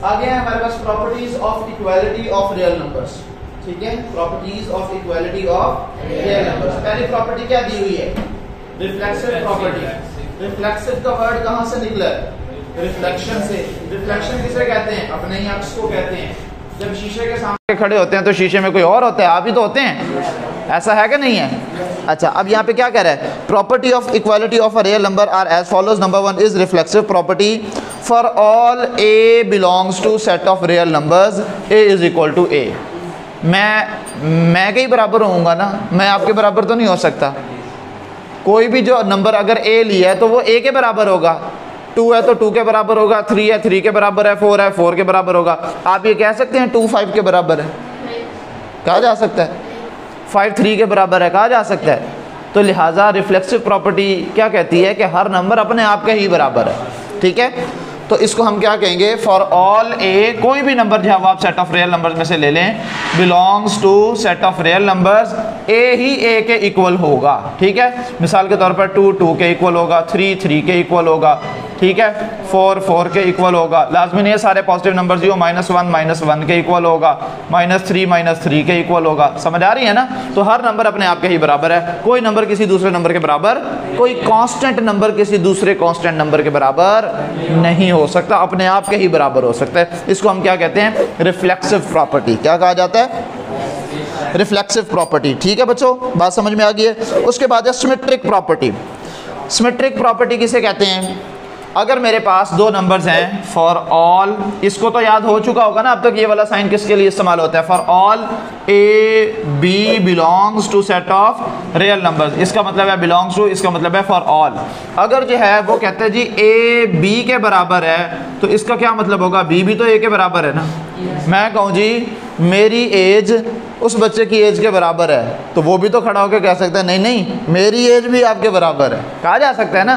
आगे है हमारे पास properties of equality of real numbers. ठीक है, properties of equality of real numbers. पहली प्रॉपर्टी क्या दी हुई है? Reflexive property. रिफ्लेक्सिव का वर्ड कहां से निकला है? रिफ्लेक्शन से। रिफ्लेक्शन किसे कहते हैं? अपने ही अक्स को कहते हैं। जब शीशे के सामने खड़े होते हैं तो शीशे में कोई और होता है, आप ही तो होते हैं, ऐसा है कि नहीं है? अच्छा, अब यहाँ पे क्या कह रहा है? Property of equality of a real number are as follows. Number 1 is reflexive property for all a belongs to set of real numbers a is equal to a. मैं के ही बराबर होऊंगा ना, मैं आपके बराबर तो नहीं हो सकता। कोई भी जो नंबर अगर ए लिया है तो वो ए के बराबर होगा। 2 है तो 2 के बराबर होगा, 3 है 3 के बराबर है, 4 है 4 के बराबर होगा। आप ये कह सकते हैं 2 5 के बराबर है? कहा जा सकता है। 5 3 के बराबर है, कहा जा सकता है। तो लिहाजा रिफ्लेक्सिव प्रॉपर्टी क्या कहती है कि हर नंबर अपने आप के ही बराबर है। ठीक है, तो इसको हम क्या कहेंगे? फॉर ऑल ए, कोई भी नंबर जो है वो आप सेट ऑफ रियल नंबर्स में से ले लें, belongs to set of real numbers, a ही ए के इक्वल होगा। ठीक है, मिसाल के तौर पर 2 2 के इक्वल होगा, 3 3 के इक्वल होगा, ठीक है, 4 4 के इक्वल होगा। लाजमी नहीं है सारे पॉजिटिव नंबर्स जो -1 -1 के इक्वल होगा, -3 -3 के इक्वल होगा। समझ आ रही है ना? तो हर नंबर अपने आप के ही बराबर है। कोई नंबर किसी दूसरे नंबर के बराबर, कोई कांस्टेंट नंबर किसी दूसरे कांस्टेंट नंबर के बराबर नहीं हो सकता, अपने आप के ही बराबर हो सकता है। इसको हम क्या कहते हैं? Reflexive property. क्या कहा जाता है? Reflexive property. ठीक है बच्चों, बात समझ में आ गई है। उसके बाद है सिमेट्रिक प्रॉपर्टी। सिमेट्रिक प्रॉपर्टी किसे कहते हैं? अगर मेरे पास दो नंबर्स हैं, फॉर ऑल, इसको तो याद हो चुका होगा ना अब तक, ये वाला साइन किसके लिए इस्तेमाल होता है? For all a b belongs to set of real numbers. इसका मतलब है बिलोंग्स टू, इसका मतलब है फॉर ऑल। अगर जो है वो कहते हैं जी ए बी के बराबर है, तो इसका क्या मतलब होगा? बी भी तो ए के बराबर है ना। मैं कहूँ जी मेरी एज उस बच्चे की एज के बराबर है, तो वो भी तो खड़ा होकर कह सकता है नहीं नहीं मेरी एज भी आपके बराबर है, कहा जा सकता है ना।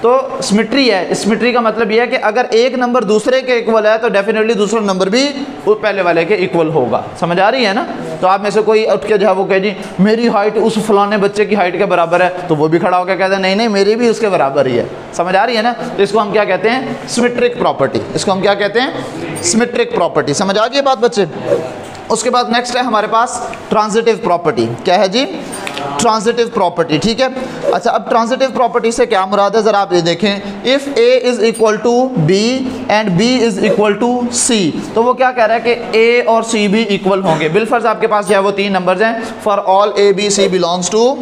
तो सिमेट्री है। सिमेट्री का मतलब यह है कि अगर एक नंबर दूसरे के इक्वल है तो डेफिनेटली दूसरा नंबर भी वो पहले वाले के इक्वल होगा। समझ आ रही है ना? तो आप में से कोई उठ के जो है वो कहे जी मेरी हाइट उस फलाने बच्चे की हाइट के बराबर है, तो वो भी खड़ा होकर कहता है नहीं नहीं मेरी भी उसके बराबर ही है। समझ आ रही है ना? तो इसको हम क्या कहते हैं? Symmetric property. इसको हम क्या कहते हैं? Symmetric property. समझ आ गई बात बच्चे? उसके बाद नेक्स्ट है हमारे पास ट्रांजिटिव प्रॉपर्टी। क्या है जी? Transitive property. ठीक है, अच्छा अब ट्रांजिटिव प्रॉपर्टी से क्या मुराद है ज़रा आप ये देखें। If a is equal to b and b is equal to c, तो वो क्या कह रहा है कि ए और सी भी इक्वल होंगे। बिलफर्ज आपके पास जो है वो तीन नंबर्स हैं, for all a b c belongs to,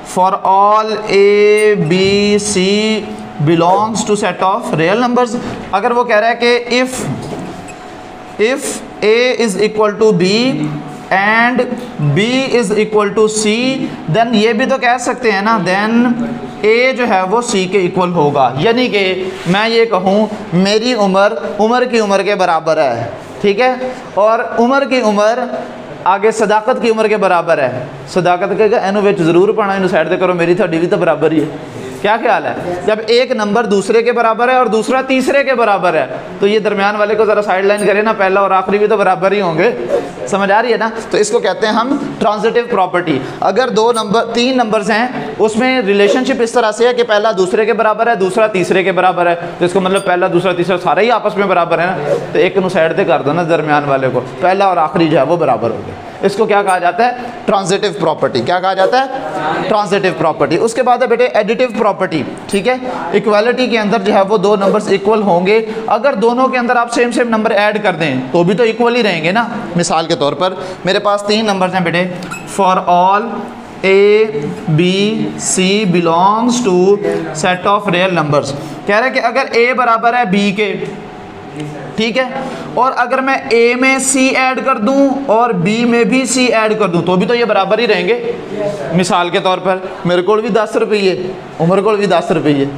for all a b c belongs to set of real numbers. अगर वो कह रहा है कि if A is equal to B and B is equal to C, then ये भी तो कह सकते हैं ना, then A जो है वो C के इक्वल होगा। यानी कि मैं ये कहूँ मेरी उम्र की उम्र के बराबर है, ठीक है, और उम्र की उम्र आगे सदाकत की उम्र के बराबर है। सदाकत के एनु विच जरूर पढ़ना, इन साइड से करो, मेरी थोड़ी भी तो बराबर ही है। क्या ख्याल है? जब एक नंबर दूसरे के बराबर है और दूसरा तीसरे के बराबर है, तो ये दरमियान वाले को ज़रा साइड लाइन करें ना, पहला और आखिरी भी तो बराबर ही होंगे। समझ आ रही है ना? तो इसको कहते हैं हम ट्रांजिटिव प्रॉपर्टी। अगर तीन नंबर्स हैं, उसमें रिलेशनशिप इस तरह से है कि पहला दूसरे के बराबर है, दूसरा तीसरे के बराबर है, तो इसको मतलब पहला दूसरा तीसरा सारे ही आपस में बराबर है ना, तो एक को साइड से कर दो ना दरमियान वाले को, पहला और आखिरी जो है वो बराबर हो गए। इसको क्या कहा जाता है? Transitive property. क्या कहा जाता है? Transitive property. उसके बाद है बेटे एडिटिव प्रॉपर्टी। ठीक है, इक्वालिटी के अंदर जो है वो दो नंबर्स इक्वल होंगे, अगर दोनों के अंदर आप सेम सेम नंबर ऐड कर दें तो भी तो इक्वल ही रहेंगे ना। मिसाल के तौर पर मेरे पास तीन नंबर्स हैं बेटे, for all a b c belongs to set of real numbers. कह रहे हैं कि अगर ए बराबर है बी के, ठीक है, और अगर मैं ए में सी ऐड कर दूं और बी में भी सी ऐड कर दूं तो भी तो ये बराबर ही रहेंगे। मिसाल के तौर पर मेरे को भी 10 रुपये, उमर को भी 10 रुपये,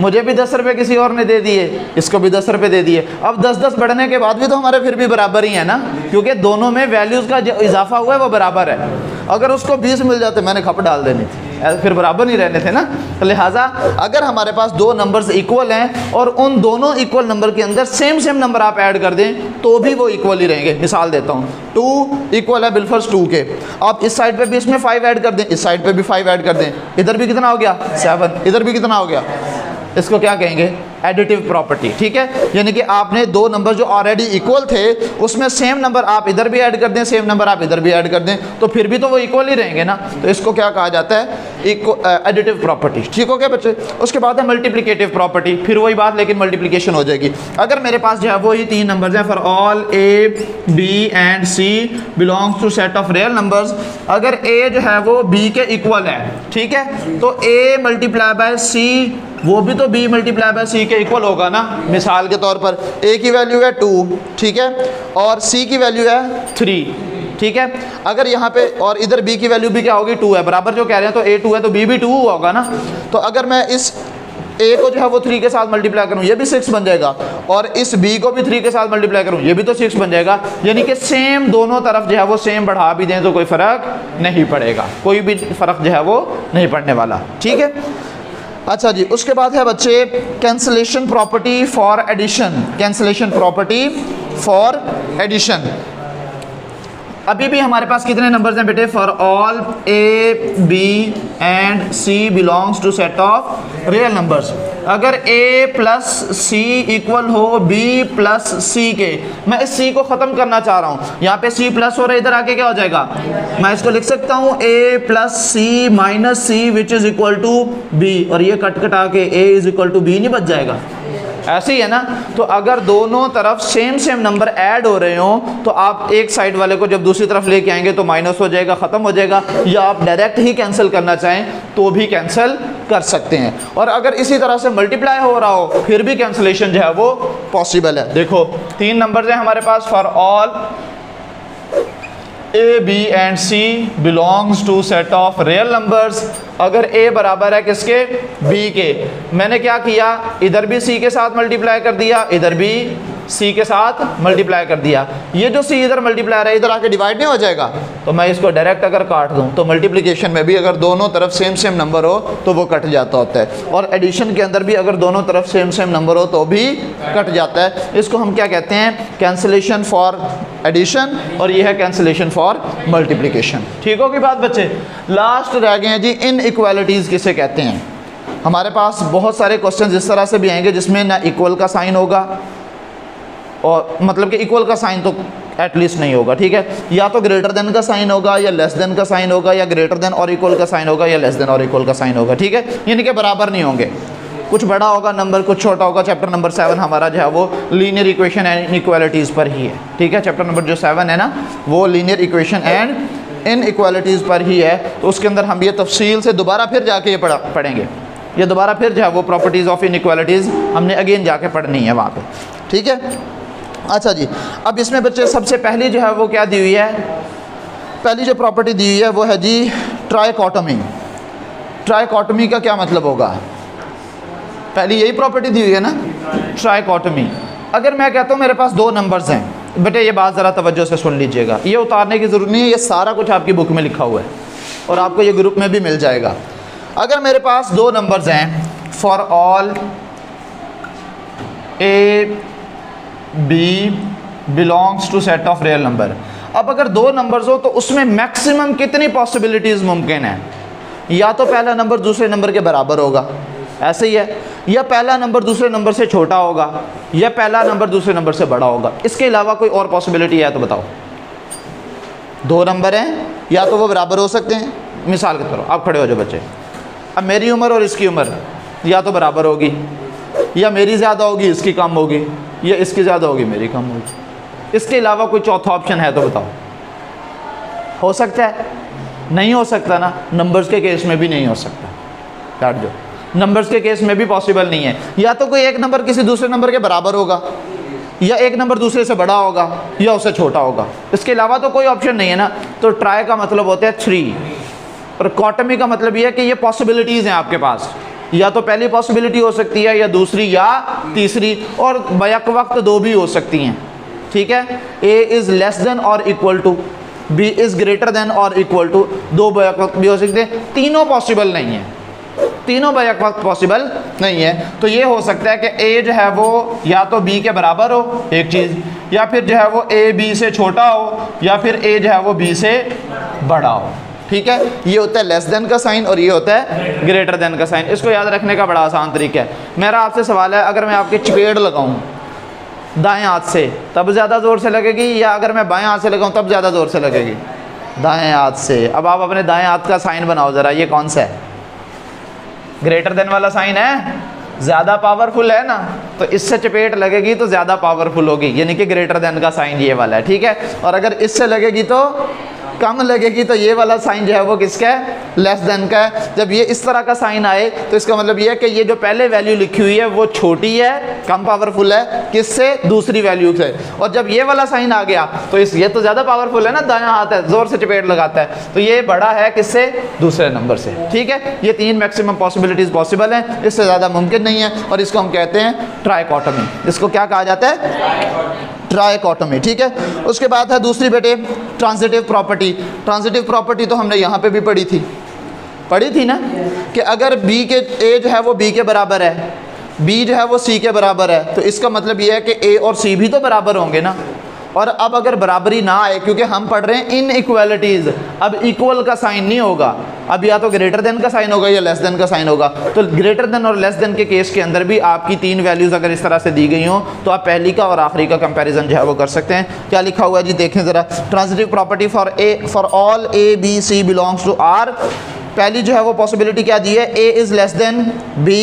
मुझे भी 10 रुपये किसी और ने दे दिए, इसको भी 10 रुपये दे दिए। अब 10-10 बढ़ने के बाद भी तो हमारे फिर भी बराबर ही है ना, क्योंकि दोनों में वैल्यूज़ का जो इजाफा हुआ है वो बराबर है। अगर उसको 20 मिल जाते मैंने खप डाल देनी थी, फिर बराबर नहीं रहने थे ना। लिहाजा अगर हमारे पास दो नंबर्स इक्वल हैं और उन दोनों इक्वल नंबर के अंदर सेम सेम नंबर आप ऐड कर दें तो भी वो इक्वल ही रहेंगे। मिसाल देता हूँ, 2 इक्वल है बिलफर्ज 2 के, आप इस साइड पे भी इसमें 5 ऐड कर दें, इस साइड पे भी 5 ऐड कर दें, इधर भी कितना हो गया 7, इधर भी कितना हो गया इसको क्या कहेंगे, एडिटिव प्रॉपर्टी। ठीक है, यानी कि आपने दो नंबर जो ऑलरेडी इक्वल थे उसमें सेम नंबर आप इधर भी ऐड कर दें, सेम नंबर आप इधर भी ऐड कर दें, तो फिर भी तो वो इक्वल ही रहेंगे ना, तो इसको क्या कहा जाता है, एडिटिव प्रॉपर्टी। ठीक हो गया बच्चे। उसके बाद है मल्टीप्लिकेटिव प्रॉपर्टी, फिर वही बात लेकिन मल्टीप्लिकेशन हो जाएगी। अगर मेरे पास जो है वो ही तीन नंबर्स हैं, for all a b and c belongs to set of real numbers, अगर ए जो है वो बी के इक्वल है, ठीक है, तो ए मल्टीप्लाई बाय सी वो भी तो b मल्टीप्लाई बाय सी के इक्वल होगा ना। मिसाल के तौर पर a की वैल्यू है 2, ठीक है, और c की वैल्यू है 3, ठीक है। अगर यहाँ पे और इधर b की वैल्यू भी क्या होगी, 2 है, बराबर जो कह रहे हैं, तो a 2 है तो b भी 2 होगा ना। तो अगर मैं इस a को जो है वो 3 के साथ मल्टीप्लाई करूँ, ये भी 6 बन जाएगा, और इस b को भी 3 के साथ मल्टीप्लाई करूँ, ये भी तो 6 बन जाएगा। यानी कि सेम दोनों तरफ जो है वो सेम बढ़ा भी दें तो कोई फ़र्क नहीं पड़ेगा, कोई भी फ़र्क जो है वो नहीं पड़ने वाला। ठीक है, अच्छा जी। उसके बाद है बच्चे cancellation property for addition, cancellation property for addition. अभी भी हमारे पास कितने नंबर्स हैं बेटे, for all a b and c belongs to set of real numbers, अगर a प्लस सी इक्वल हो b प्लस सी के, मैं इस c को ख़त्म करना चाह रहा हूँ, यहाँ पे c प्लस हो रहा है, इधर आके क्या हो जाएगा, मैं इसको लिख सकता हूँ a plus c minus c which is equal to b, और ये कट कटा के a is equal to b नहीं बच जाएगा, ऐसे ही है ना। तो अगर दोनों तरफ सेम सेम नंबर ऐड हो रहे हो तो आप एक साइड वाले को जब दूसरी तरफ लेके आएंगे तो माइनस हो जाएगा, ख़त्म हो जाएगा, या आप डायरेक्ट ही कैंसिल करना चाहें तो भी कैंसिल कर सकते हैं। और अगर इसी तरह से मल्टीप्लाई हो रहा हो फिर भी कैंसिलेशन जो है वो पॉसिबल है। देखो 3 नंबर्स हैं हमारे पास, for all a b and c belongs to set of real numbers, अगर a बराबर है किसके, b के, मैंने क्या किया, इधर भी c के साथ मल्टीप्लाई कर दिया, इधर भी c के साथ मल्टीप्लाई कर दिया, ये जो c इधर मल्टीप्लाई है इधर आके डिवाइड नहीं हो जाएगा, तो मैं इसको डायरेक्ट अगर काट दूं तो मल्टीप्लिकेशन में भी अगर दोनों तरफ सेम सेम नंबर हो तो वो कट जाता होता है, और एडिशन के अंदर भी अगर दोनों तरफ सेम सेम नंबर हो तो भी कट जाता है। इसको हम क्या कहते हैं, कैंसिलेशन फॉर एडिशन, और ये है कैंसिलेशन फॉर मल्टीप्लिकेशन। ठीक होगी बात बच्चे। लास्ट रह गए हैं जी इनइक्वालिटीज़ किसे कहते हैं। हमारे पास बहुत सारे क्वेश्चन इस तरह से भी आएंगे जिसमें ना इक्वल का साइन होगा, और मतलब कि इक्वल का साइन तो एटलीस्ट नहीं होगा, ठीक है, या तो ग्रेटर देन का साइन होगा, या लेस देन का साइन होगा, या ग्रेटर देन और इक्वल का साइन होगा, या लेस देन और इक्वल का साइन होगा, ठीक है, यानी कि बराबर नहीं होंगे, कुछ बड़ा होगा नंबर, कुछ छोटा होगा। चैप्टर नंबर 7 हमारा जो है वो लीनियर इक्वेशन एंड इनइक्वालिटीज़ पर ही है, ठीक है, चैप्टर नंबर जो 7 है ना वो लीनियर इक्वेशन एंड इनइक्वालिटीज़ पर ही है। तो उसके अंदर हम ये तफसील से दोबारा फिर जाके ये पढ़ेंगे, ये दोबारा फिर जो है वो प्रॉपर्टीज़ ऑफ इनइक्वालिटीज़ हमने अगेन जाके पढ़नी है वहाँ पर, ठीक है। अच्छा जी, अब इसमें बच्चे सबसे पहली जो है वो क्या दी हुई है, पहली जो प्रॉपर्टी दी हुई है वो है जी ट्राइकोटोमी। ट्राइकोटोमी का क्या मतलब होगा, पहली यही प्रॉपर्टी दी हुई है ना, ट्राइकोटोमी। अगर मैं कहता हूँ मेरे पास 2 नंबर्स हैं, बेटे ये बात ज़रा तवज्जो से सुन लीजिएगा, ये उतारने की ज़रूरत नहीं है, ये सारा कुछ आपकी बुक में लिखा हुआ है और आपको ये ग्रुप में भी मिल जाएगा। अगर मेरे पास 2 नंबर्स हैं, for all a b belongs to set of real number, अब अगर 2 नंबर्स हो तो उसमें मैक्सिमम कितनी पॉसिबिलिटीज़ मुमकिन है, या तो पहला नंबर दूसरे नंबर के बराबर होगा, ऐसे ही है, या पहला नंबर दूसरे नंबर से छोटा होगा, या पहला नंबर दूसरे नंबर से बड़ा होगा। इसके अलावा कोई और पॉसिबिलिटी है तो बताओ। 2 नंबर हैं, या तो वो बराबर हो सकते हैं, मिसाल के तौर पर आप खड़े हो जाओ बच्चे, अब मेरी उम्र और इसकी उम्र या तो बराबर होगी, या मेरी ज़्यादा होगी इसकी कम होगी, या इसकी ज़्यादा होगी मेरी कम होगी। इसके अलावा कोई चौथा ऑप्शन है तो बताओ। हो सकता है, नहीं हो सकता ना, नंबर्स के केस में भी नहीं हो सकता, काट दो, नंबर्स के केस में भी पॉसिबल नहीं है। या तो कोई एक नंबर किसी दूसरे नंबर के बराबर होगा, या एक नंबर दूसरे से बड़ा होगा, या उससे छोटा होगा, इसके अलावा तो कोई ऑप्शन नहीं है ना। तो ट्राई का मतलब होता है 3, और कॉटमी का मतलब यह है कि ये पॉसिबिलिटीज़ हैं आपके पास, या तो पहली पॉसिबिलिटी हो सकती है, या दूसरी, या तीसरी, और बैक वक्त 2 भी हो सकती हैं, ठीक है। ए इज़ लेस देन और equal to, b is greater than और इक्वल टू, 2 बैक वक्त भी हो सकते हैं, तीनों पॉसिबल नहीं है, तीनों बैक वक्त पॉसिबल नहीं है। तो ये हो सकता है कि ए जो है वो या तो बी के बराबर हो एक चीज़, या फिर जो है वो ए बी से छोटा हो, या फिर ए जो है वो बी से बड़ा हो, ठीक है, ये होता है लेस देन का साइन और ये होता है ग्रेटर देन का साइन। इसको याद रखने का बड़ा आसान तरीका है। मेरा आपसे सवाल है, अगर मैं आपके चपेट लगाऊं दाएं हाथ से तब ज़्यादा ज़ोर से लगेगी, या अगर मैं बाएं हाथ से लगाऊं तब ज़्यादा ज़ोर से लगेगी? दाएं हाथ से। अब आप अपने दाएं हाथ का साइन बनाओ ज़रा, ये कौन सा है? ग्रेटर देन वाला साइन है, ज़्यादा पावरफुल है ना, तो इससे चपेट लगेगी तो ज़्यादा पावरफुल होगी, यानी कि ग्रेटर देन का साइन ये वाला है, ठीक है। और अगर इससे लगेगी तो कम लगेगी, तो ये वाला साइन जो है वो किसका है? लेस देन का है। जब ये इस तरह का साइन आए तो इसका मतलब ये है कि ये जो पहले वैल्यू लिखी हुई है वो छोटी है, कम पावरफुल है, किससे? दूसरी वैल्यू से। और जब ये वाला साइन आ गया तो ये तो ज़्यादा पावरफुल है ना, दायां हाथ है, ज़ोर से चपेट लगाता है, तो ये बड़ा है किससे? दूसरे नंबर से, ठीक है। ये 3 मैक्सिमम पॉसिबिलिटीज़ पॉसिबल हैं, इससे ज़्यादा मुमकिन नहीं है, और इसको हम कहते हैं ट्राइकोटोमी। इसको क्या कहा जाता है? ट्राइकोटोमी, ठीक है। उसके बाद है दूसरी बेटे ट्रांजिटिव प्रॉपर्टी। ट्रांजिटिव प्रॉपर्टी तो हमने यहाँ पे भी पढ़ी थी ना, कि अगर b के a जो है वो b के बराबर है, b जो है वो c के बराबर है, तो इसका मतलब ये है कि a और c भी तो बराबर होंगे ना। और अब अगर बराबरी ना आए, क्योंकि हम पढ़ रहे हैं इन इक्वालिटीज़, अब इक्वल का साइन नहीं होगा, अब या तो ग्रेटर देन का साइन होगा या लेस देन का साइन होगा। तो ग्रेटर देन और लेस देन के केस के अंदर भी आपकी 3 वैल्यूज़ अगर इस तरह से दी गई हों तो आप पहली का और आखिरी का कंपैरिजन जो है वो कर सकते हैं। क्या लिखा हुआ है जी, देखें ज़रा। Transitive property for all a b c belongs to r। पहली जो है वो पॉसिबिलिटी क्या दी है? a is less then b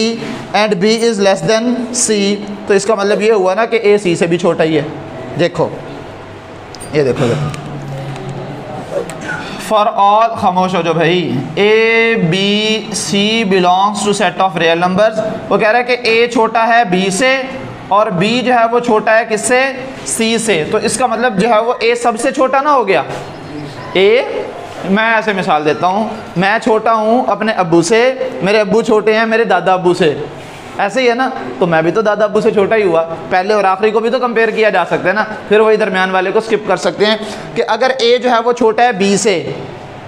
and b is less then c। तो इसका मतलब ये हुआ ना कि a c से भी छोटा ही है। देखो ये देखो फॉर ऑल, खामोश हो जो भाई, a b c belongs to set of real numbers. वो कह रहा है कि ए छोटा है बी से और बी जो है वो छोटा है किससे? सी से। तो इसका मतलब जो है वो ए सबसे छोटा ना हो गया। ए, मैं ऐसे मिसाल देता हूँ, मैं छोटा हूँ अपने अब्बू से, मेरे अब्बू छोटे हैं मेरे दादा अब्बू से, ऐसे ही है ना, तो मैं भी तो दादा अब्बू से छोटा ही हुआ। पहले और आखिरी को भी तो कंपेयर किया जा सकता है ना, फिर वही दरमियान वाले को स्किप कर सकते हैं कि अगर ए जो है वो छोटा है बी से,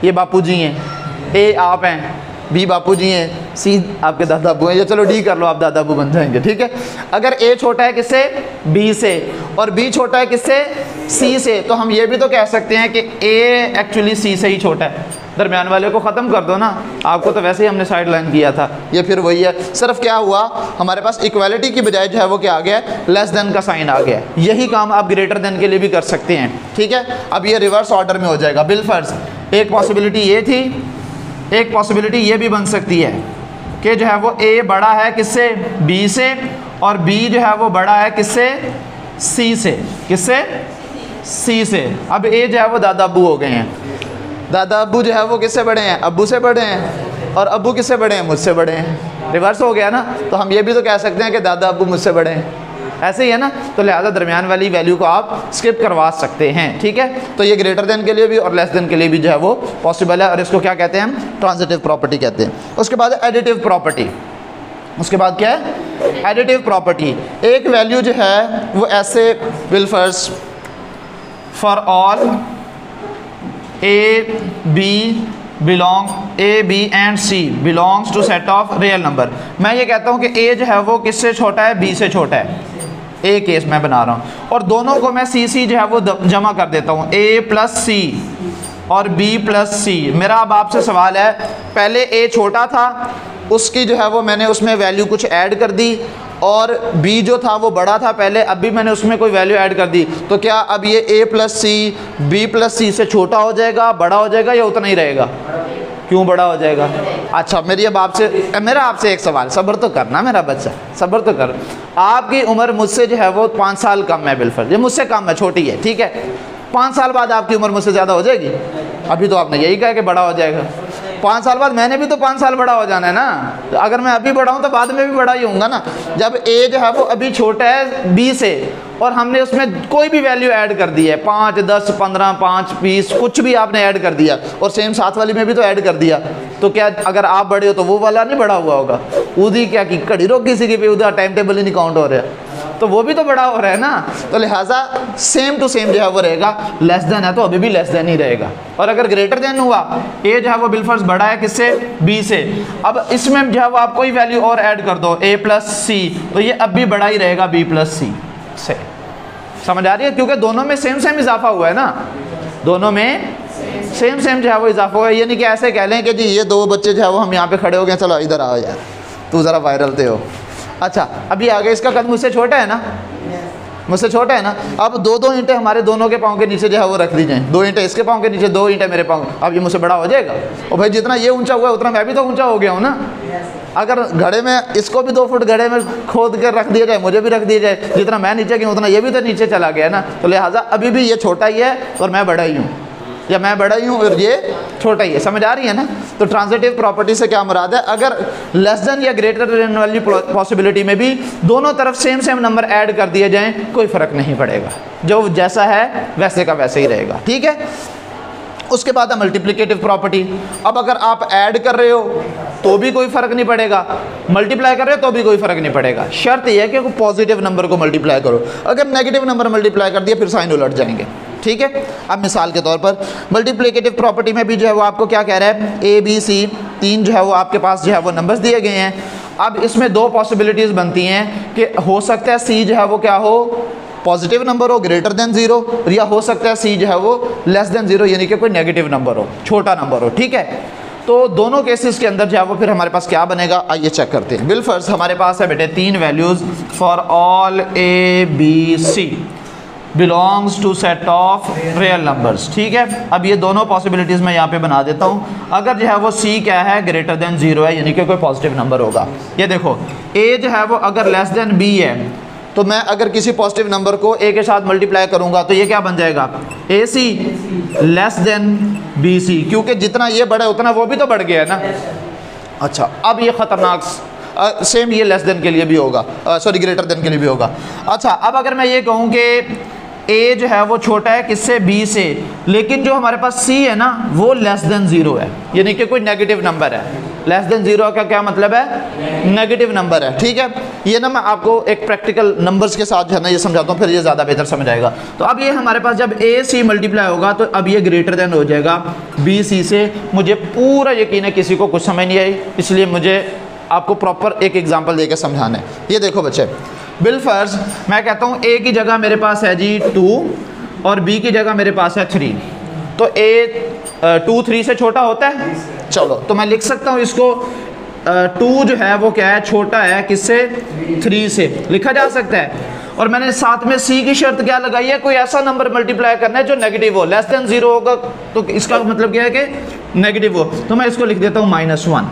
ये बापू जी हैं, ए आप हैं, बी बापू जी हैं, सी आपके दादा अब्बू हैं, या चलो डी कर लो, आप दादा अब्बू बन जाएंगे, ठीक है। अगर ए छोटा है किससे? बी से, और बी छोटा है किससे? सी से, तो हम ये भी तो कह सकते हैं कि ए एक्चुअली सी से ही छोटा है। दरमियान वाले को ख़त्म कर दो ना, आपको तो वैसे ही हमने साइड लाइन किया था। ये फिर वही है, सिर्फ क्या हुआ हमारे पास इक्वालिटी की बजाय जो है वो क्या आ गया? लेस देन का साइन आ गया। यही काम आप ग्रेटर देन के लिए भी कर सकते हैं, ठीक है। अब ये रिवर्स ऑर्डर में हो जाएगा। बिलफर्ज एक पॉसिबिलिटी ये थी, एक पॉसिबिलिटी ये भी बन सकती है कि जो है वो ए बड़ा है किससे? बी से, और बी जो है वो बड़ा है किससे? सी से। किससे? सी से। अब ए जो है वो दादा अब्बू हो गए हैं, दादा अब्बू जो है वो किससे बड़े हैं? अब्बू से बड़े हैं, और अब्बू किससे बड़े हैं? मुझसे बड़े हैं। रिवर्स हो गया ना, तो हम ये भी तो कह सकते हैं कि दादा अब्बू मुझसे बड़े हैं, ऐसे ही है ना। तो लिहाजा दरमियान वाली वैल्यू को आप स्किप करवा सकते हैं, ठीक है। तो ये ग्रेटर देन के लिए भी और लेस देन के लिए भी जो है वो पॉसिबल है, और इसको क्या कहते हैं? हम ट्रांजिटिव प्रॉपर्टी कहते हैं। उसके बाद एडिटिव प्रॉपर्टी। उसके बाद क्या है? Additive property. एक वैल्यू जो है वो ऐसे will first for all a b and c belongs to set of real number. मैं ये कहता हूँ कि ए जो है वो किससे छोटा है? बी से छोटा है। ए केस मैं बना रहा हूँ, और दोनों को मैं सी सी जो है वो जमा कर देता हूँ, ए प्लस सी और बी प्लस सी। मेरा अब आपसे सवाल है, पहले ए छोटा था, उसकी जो है वो मैंने उसमें वैल्यू कुछ ऐड कर दी, और b जो था वो बड़ा था पहले, अब भी मैंने उसमें कोई वैल्यू ऐड कर दी, तो क्या अब ये a plus c b plus c से छोटा हो जाएगा, बड़ा हो जाएगा, या उतना ही रहेगा? क्यों बड़ा हो जाएगा? अच्छा, मेरा आपसे एक सवाल, सब्र तो करना मेरा बच्चा, सब्र तो कर। आपकी उम्र मुझसे जो है वो 5 साल कम है, बिलफर्ज ये मुझसे कम है, छोटी है, ठीक है। 5 साल बाद आपकी उम्र मुझसे ज़्यादा हो जाएगी? अभी तो आपने यही कहा कि बड़ा हो जाएगा। 5 साल बाद मैंने भी तो 5 साल बड़ा हो जाना है ना, तो अगर मैं अभी बड़ा हूँ तो बाद में भी बड़ा ही होऊंगा ना। जब ए जो है वो अभी छोटा है बी से, और हमने उसमें कोई भी वैल्यू ऐड कर दी है, 5, 10, 15, 5, 20, कुछ भी आपने ऐड कर दिया, और सेम साथ वाली में भी तो ऐड कर दिया, तो क्या अगर आप बड़े हो तो वो वाला नहीं बड़ा हुआ होगा? उदी क्या की घड़ी रोक किसी की भी, उधर टाइम टेबल ही नहीं काउंट हो रहा है, तो वो भी तो बड़ा हो रहा है ना। तो लिहाजा सेम टू सेम जो है वो रहेगा। लेस देन है तो अभी भी लेस देन ही रहेगा, और अगर ग्रेटर देन हुआ, ए जो है वो बिलफर्ज बड़ा है किससे? बी से। अब इसमें जो है वो आप कोई वैल्यू और ऐड कर दो, ए प्लस सी, तो ये अब भी बड़ा ही रहेगा बी प्लस सी से। समझ आ रही है? क्योंकि दोनों में सेम सेम इजाफा हुआ है ना, दोनों में सेम सेम जो है वो इजाफा हुआ है। ये नहीं कि ऐसे कह लें कि जी ये दो बच्चे जो है वो हम यहाँ पे खड़े हो गए, चलो इधर आओ यार तू ज़रा वायरल थे हो। अच्छा अभी आगे इसका कद मुझसे छोटा है ना, मुझसे छोटा है ना। अब दो दो ईंटें हमारे दोनों के पाँव के नीचे जो है वो रख दी जाएँ, 2 ईंटें इसके पाँव के नीचे, 2 ईंटें मेरे पाँव। अब ये मुझसे बड़ा हो जाएगा। और भाई जितना ये ऊंचा हुआ है उतना मैं भी तो ऊंचा हो गया हूँ ना। अगर घड़े में इसको भी 2 फुट घड़े में खोद कर रख दिया जाए, मुझे भी रख दिया जाए, जितना मैं नीचे गया उतना ये भी तो नीचे चला गया ना। तो लिहाजा अभी भी ये छोटा ही है और मैं बड़ा ही हूँ, या मैं बड़ा ही हूँ और ये छोटा ही है। समझ आ रही है ना। तो ट्रांजिटिव प्रॉपर्टी से क्या मुराद है, अगर लेस देन या ग्रेटर देन वाली पॉसिबिलिटी में भी दोनों तरफ सेम सेम नंबर ऐड कर दिए जाएं, कोई फ़र्क नहीं पड़ेगा, जो जैसा है वैसे का वैसे ही रहेगा। ठीक है। उसके बाद है मल्टीप्लिकेटिव प्रॉपर्टी। अब अगर आप ऐड कर रहे हो तो भी कोई फ़र्क नहीं पड़ेगा, मल्टीप्लाई कर रहे हो तो भी कोई फ़र्क नहीं पड़ेगा। शर्त यह है कि पॉजिटिव नंबर को मल्टीप्लाई करो। अगर नेगेटिव नंबर मल्टीप्लाई कर दिया फिर साइन उलट जाएंगे। ठीक है। अब मिसाल के तौर पर मल्टीप्लिकेटिव प्रॉपर्टी में भी जो है वो आपको क्या कह रहा है, ए बी सी 3 जो है वो आपके पास जो है वो नंबर्स दिए गए हैं। अब इसमें 2 पॉसिबिलिटीज़ बनती हैं कि हो सकता है सी जो है वो क्या हो, पॉजिटिव नंबर हो ग्रेटर देन 0, या हो सकता है सी जो है वो लेस देन 0 यानी कि कोई नेगेटिव नंबर हो, छोटा नंबर हो। ठीक है। तो दोनों केसेस के अंदर जो है वो फिर हमारे पास क्या बनेगा, आइए चेक करते हैं। बिलफर्ज हमारे पास है बेटे 3 values for all a b c belongs to set of real numbers. ठीक है। अब ये दोनों पॉसिबिलिटीज़ मैं यहाँ पे बना देता हूँ। अगर जो है वो सी क्या है, ग्रेटर देन 0 है यानी कि कोई पॉजिटिव नंबर होगा। ये देखो ए जो है वो अगर लेस देन बी है तो मैं अगर किसी पॉजिटिव नंबर को ए के साथ मल्टीप्लाई करूंगा तो ये क्या बन जाएगा, ए सी लेस देन बी सी, क्योंकि जितना ये बढ़ा उतना वो भी तो बढ़ गया है ना। अच्छा अब ये ख़तरनाक सेम ये लेस देन के लिए भी होगा, सॉरी ग्रेटर देन के लिए भी होगा। अच्छा अब अगर मैं ये कहूँ कि ए जो है वो छोटा है किससे, बी से, लेकिन जो हमारे पास सी है ना वो लेस देन 0 है यानी कि कोई नेगेटिव नंबर है। लेस देन 0 का क्या मतलब है, नेगेटिव नंबर है। ठीक है। ये ना मैं आपको एक प्रैक्टिकल नंबर्स के साथ जो है ना ये समझाता हूँ, फिर ये ज़्यादा बेहतर समझ आएगा। तो अब ये हमारे पास जब ए सी मल्टीप्लाई होगा तो अब ये ग्रेटर देन हो जाएगा बी सी से। मुझे पूरा यकीन है किसी को कुछ समझ नहीं आई, इसलिए मुझे आपको प्रॉपर एक एग्जांपल देकर समझाना है। ये देखो बच्चे, बिलफर्ज मैं कहता हूँ ए की जगह मेरे पास है जी 2 और बी की जगह मेरे पास है 3। तो ए 2 3 से छोटा होता है। चलो तो मैं लिख सकता हूँ इसको 2 जो है वो क्या है, छोटा है किससे, 3 से लिखा जा सकता है। और मैंने साथ में सी की शर्त क्या लगाई है, कोई ऐसा नंबर मल्टीप्लाई करना है जो नेगेटिव हो। लेस देन 0 होगा तो इसका मतलब क्या है कि नेगेटिव हो। तो मैं इसको लिख देता हूँ -1।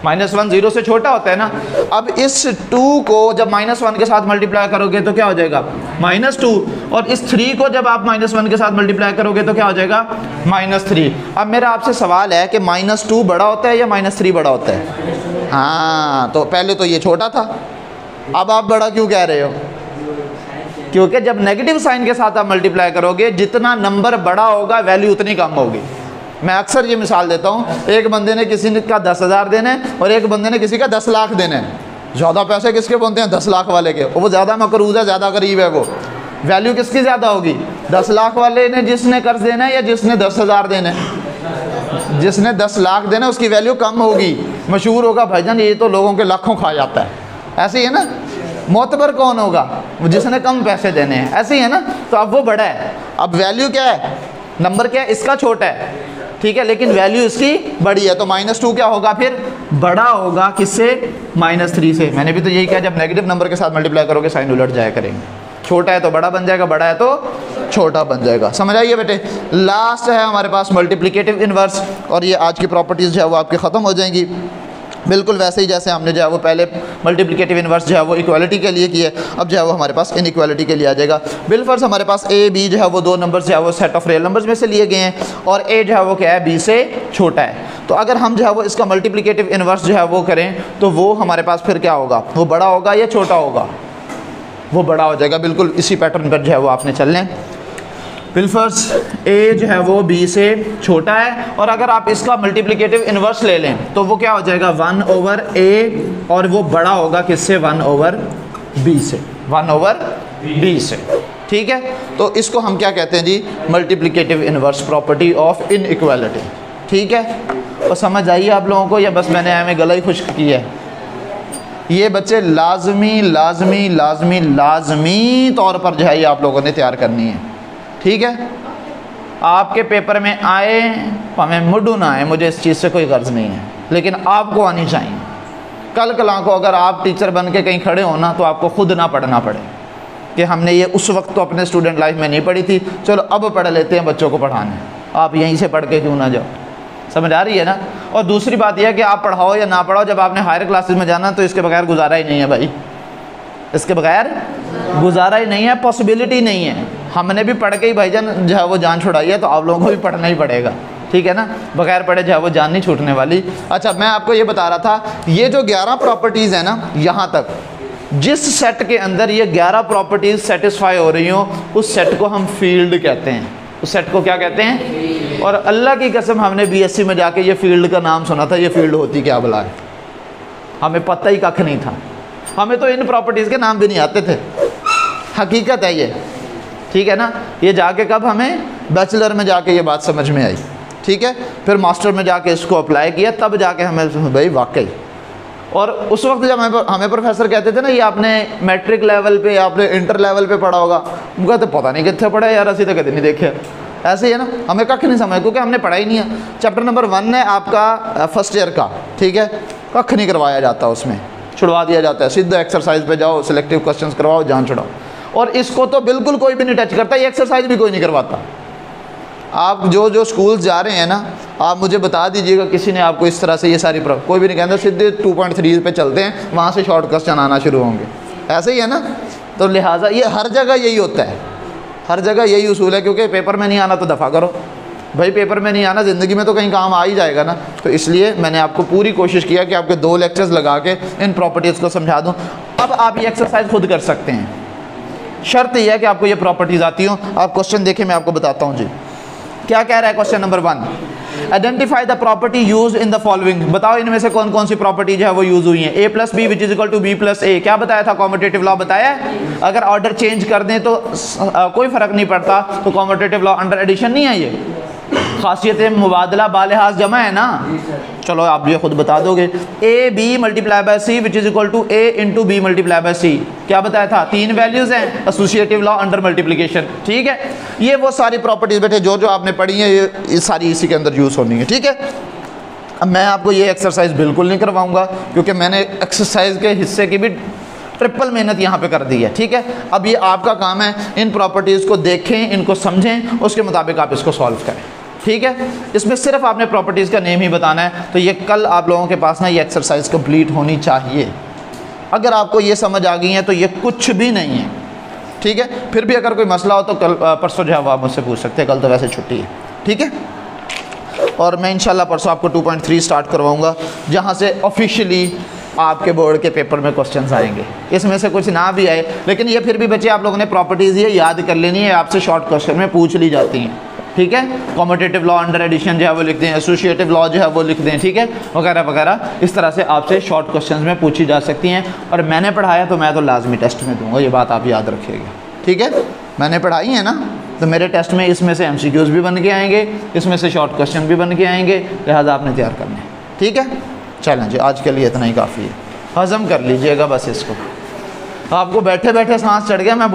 -1 0 से छोटा होता है ना। अब इस 2 को जब -1 के साथ मल्टीप्लाई करोगे तो क्या हो जाएगा, -2, और इस 3 को जब आप -1 के साथ मल्टीप्लाई करोगे तो क्या हो जाएगा, -3। अब मेरा आपसे सवाल है कि -2 बड़ा होता है या -3 बड़ा होता है। हाँ तो पहले तो ये छोटा था, अब आप बड़ा क्यों कह रहे हो, क्योंकि जब नेगेटिव साइन के साथ आप मल्टीप्लाई करोगे जितना नंबर बड़ा होगा वैल्यू उतनी कम होगी। मैं अक्सर ये मिसाल देता हूँ, एक बंदे ने किसी का 10,000 देने और एक बंदे ने किसी का 10 लाख देने। ज़्यादा पैसे किसके बनते हैं, 10 लाख वाले के। वो ज़्यादा मकरूज़ है, ज़्यादा करीब है, वो वैल्यू किसकी ज़्यादा होगी, 10 लाख वाले ने जिसने कर्ज देना है या जिसने 10,000 देने। जिसने 10 लाख देना उसकी वैल्यू कम होगी, मशहूर होगा भाईजान ये तो लोगों के लाखों खा जाता है। ऐसे ही है ना। मोतबर कौन होगा, जिसने कम पैसे देने हैं। ऐसे ही है ना। तो अब वो बड़ा है, अब वैल्यू क्या है, नंबर क्या है, इसका छोटा है। ठीक है, लेकिन वैल्यू इसकी बड़ी है। तो -2 क्या होगा, फिर बड़ा होगा किससे, -3 से। मैंने भी तो यही कहा, जब नेगेटिव नंबर के साथ मल्टीप्लाई करोगे साइन उलट जाया करेंगे। छोटा है तो बड़ा बन जाएगा, बड़ा है तो छोटा बन जाएगा। समझ आइए बेटे। लास्ट है हमारे पास मल्टीप्लिकेटिव इनवर्स, और ये आज की प्रॉपर्टीज़ जो है वो आपकी ख़त्म हो जाएंगी। बिल्कुल वैसे ही जैसे हमने जो है वो पहले मल्टीप्लिकेटिव इनवर्स जो है वो इक्वालिटी के लिए किए, अब जो है वो हमारे पास इनइक्वालिटी के लिए आ जाएगा। बिलफर्ज हमारे पास ए बी जो है वो 2 नंबर्स जो है वो सेट ऑफ रियल नंबर्स में से लिए गए हैं, और ए जो है वो क्या है, बी से छोटा है। तो अगर हम जो है वो इसका मल्टीप्लिकेटिव इनवर्स जो है वो करें तो वो हमारे पास फिर क्या होगा, वो बड़ा होगा या छोटा होगा, वो बड़ा हो जाएगा। बिल्कुल इसी पैटर्न पर जो है वो आपने चलना है। बिलफर्ज ए जो है वो बी से छोटा है, और अगर आप इसका मल्टीप्लिकेटिव इन्वर्स ले लें तो वो क्या हो जाएगा, 1/a, और वो बड़ा होगा किससे, 1/b से, 1/b से। ठीक है। तो इसको हम क्या कहते हैं जी, multiplicative inverse property of inequality. ठीक है। और समझ आइए आप लोगों को, या बस मैंने हमें गला ही खुश्क किया है। ये बच्चे लाजमी लाजमी लाजमी लाजमी तौर पर जो है ये आप लोगों ने तैयार करनी है। ठीक है। आपके पेपर में आए हमें मुडू ना आए, मुझे इस चीज़ से कोई गर्ज नहीं है, लेकिन आपको आनी चाहिए। कल कला को अगर आप टीचर बन के कहीं खड़े हो ना तो आपको खुद ना पढ़ना पड़े कि हमने ये उस वक्त तो अपने स्टूडेंट लाइफ में नहीं पढ़ी थी, चलो अब पढ़ लेते हैं, बच्चों को पढ़ाने। आप यहीं से पढ़ के क्यों ना जाओ, समझ आ रही है ना। और दूसरी बात यह है कि आप पढ़ाओ या ना पढ़ाओ, जब आपने हायर क्लासेस में जाना तो इसके बगैर गुजारा ही नहीं है भाई, इसके बगैर गुजारा ही नहीं है, पॉसिबिलिटी नहीं है। हमने भी पढ़ के ही भाईजान जो है वो जान छुड़ाई है, तो आप लोगों को भी पढ़ना ही पड़ेगा, ठीक है ना। बगैर पढ़े जो है वो जान नहीं छूटने वाली। अच्छा, मैं आपको ये बता रहा था, ये जो 11 प्रॉपर्टीज़ है ना, यहाँ तक जिस सेट के अंदर ये 11 प्रॉपर्टीज़ सेटिस्फाई हो रही हो, उस सेट को हम फील्ड कहते हैं। उस सेट को क्या कहते हैं? और अल्लाह की कसम हमने बीएससी में जाके ये फील्ड का नाम सुना था, ये फील्ड होती क्या भला है, हमें पता ही कख नहीं था। हमें तो इन प्रॉपर्टीज़ के नाम भी नहीं आते थे, हकीकत है ये, ठीक है ना। ये जाके कब हमें बैचलर में जाके ये बात समझ में आई, ठीक है। फिर मास्टर में जाके इसको अप्लाई किया, तब जाके हमें भाई वाकई। और उस वक्त जब हमें प्रोफेसर कहते थे ना ये आपने मैट्रिक लेवल पे या आपने इंटर लेवल पे पढ़ा होगा, हम कहते पता नहीं कितने पढ़ा यार, असी तो कभी नहीं देखे। ऐसे ही है ना, हमें कख नहीं समझ, क्योंकि हमने पढ़ा ही नहीं है। चैप्टर नंबर 1 है आपका फर्स्ट ईयर का, ठीक है, कख नहीं करवाया जाता, उसमें छुड़वा दिया जाता है। सीधा एक्सरसाइज पे जाओ, सिलेक्टिव क्वेश्चंस करवाओ, जान छुड़ाओ। और इसको तो बिल्कुल कोई भी नहीं टच करता, ये एक्सरसाइज भी कोई नहीं करवाता। आप जो स्कूल जा रहे हैं ना, आप मुझे बता दीजिएगा किसी ने आपको इस तरह से ये सारी कोई भी नहीं कहता, सीधे 2.3 पे चलते हैं, वहाँ से शॉर्ट क्वेश्चन आना शुरू होंगे, ऐसे ही है ना। तो लिहाजा ये हर जगह यही होता है, हर जगह यही उसूल है, क्योंकि पेपर में नहीं आना तो दफ़ा करो भाई, पेपर में नहीं आना ज़िंदगी में तो कहीं काम आ ही जाएगा ना। तो इसलिए मैंने आपको पूरी कोशिश किया कि आपके 2 लेक्चर्स लगा के इन प्रॉपर्टीज़ को समझा दूँ। अब आप ये एक्सरसाइज खुद कर सकते हैं, शर्त यह है कि आपको ये प्रॉपर्टीज़ आती हो। आप क्वेश्चन देखें, मैं आपको बताता हूँ जी क्या कह रहा है। Question number 1, identify the property use in the following. बताओ इनमें से कौन कौन सी प्रॉपर्टी जो है वो यूज हुई है। a + b = b + a, क्या बताया था? कॉम्यूटेटिव लॉ बताया है। अगर ऑर्डर चेंज कर दें तो कोई फर्क नहीं पड़ता, तो कॉम्यूटेटिव लॉ अंडर एडिशन नहीं है। ये खासियत मुबादला बालिहाज जमा है ना। चलो आप ये खुद बता दोगे। ab × c = a × b × c, क्या बताया था? 3 वैल्यूज हैं, एसोसिएटिव लॉ अंडर मल्टीप्लिकेशन, ठीक है। ये वो सारी प्रॉपर्टीज बेटे जो आपने पढ़ी है, ये सारी इसी के अंदर यूज होनी है, ठीक है। अब मैं आपको ये एक्सरसाइज बिल्कुल नहीं करवाऊंगा, क्योंकि मैंने एक्सरसाइज के हिस्से की भी ट्रिपल मेहनत यहाँ पे कर दी है, ठीक है। अब ये आपका काम है, इन प्रॉपर्टीज़ को देखें, इनको समझें, उसके मुताबिक आप इसको सॉल्व करें, ठीक है। इसमें सिर्फ आपने प्रॉपर्टीज़ का नेम ही बताना है। तो ये कल आप लोगों के पास ना ये एक्सरसाइज कंप्लीट होनी चाहिए। अगर आपको ये समझ आ गई है तो ये कुछ भी नहीं है, ठीक है। फिर भी अगर कोई मसला हो तो कल परसों जो है आप मुझसे पूछ सकते हैं, कल तो वैसे छुट्टी है, ठीक है। और मैं इंशाल्लाह परसों आपको 2.3 स्टार्ट करवाऊँगा, जहाँ से ऑफिशियली आपके बोर्ड के पेपर में क्वेश्चंस आएंगे। इसमें से कुछ ना भी आए, लेकिन ये फिर भी बच्चे आप लोगों ने प्रॉपर्टीज़ ये याद कर लेनी है, आपसे शॉर्ट क्वेश्चन में पूछ ली जाती हैं, ठीक है। कॉम्यूटेटिव लॉ अंडर एडिशन जो है वो लिख दें, एसोसिएटिव लॉ जो है वो लिख दें, ठीक है, वगैरह वगैरह। इस तरह से आपसे शॉर्ट क्वेश्चंस में पूछी जा सकती हैं। और मैंने पढ़ाया तो मैं तो लाजमी टेस्ट में दूंगा, ये बात आप याद रखिएगा, ठीक है। मैंने पढ़ाई है ना, तो मेरे टेस्ट में इसमें से MCQs भी बन के आएंगे, इसमें से शॉर्ट क्वेश्चन भी बन के आएंगे, लिहाजा आपने तैयार करना है, ठीक है। चलें जी, आज के लिए इतना ही काफ़ी है, हज़म कर लीजिएगा बस इसको। आपको बैठे बैठे सांस चढ़ गया, मैं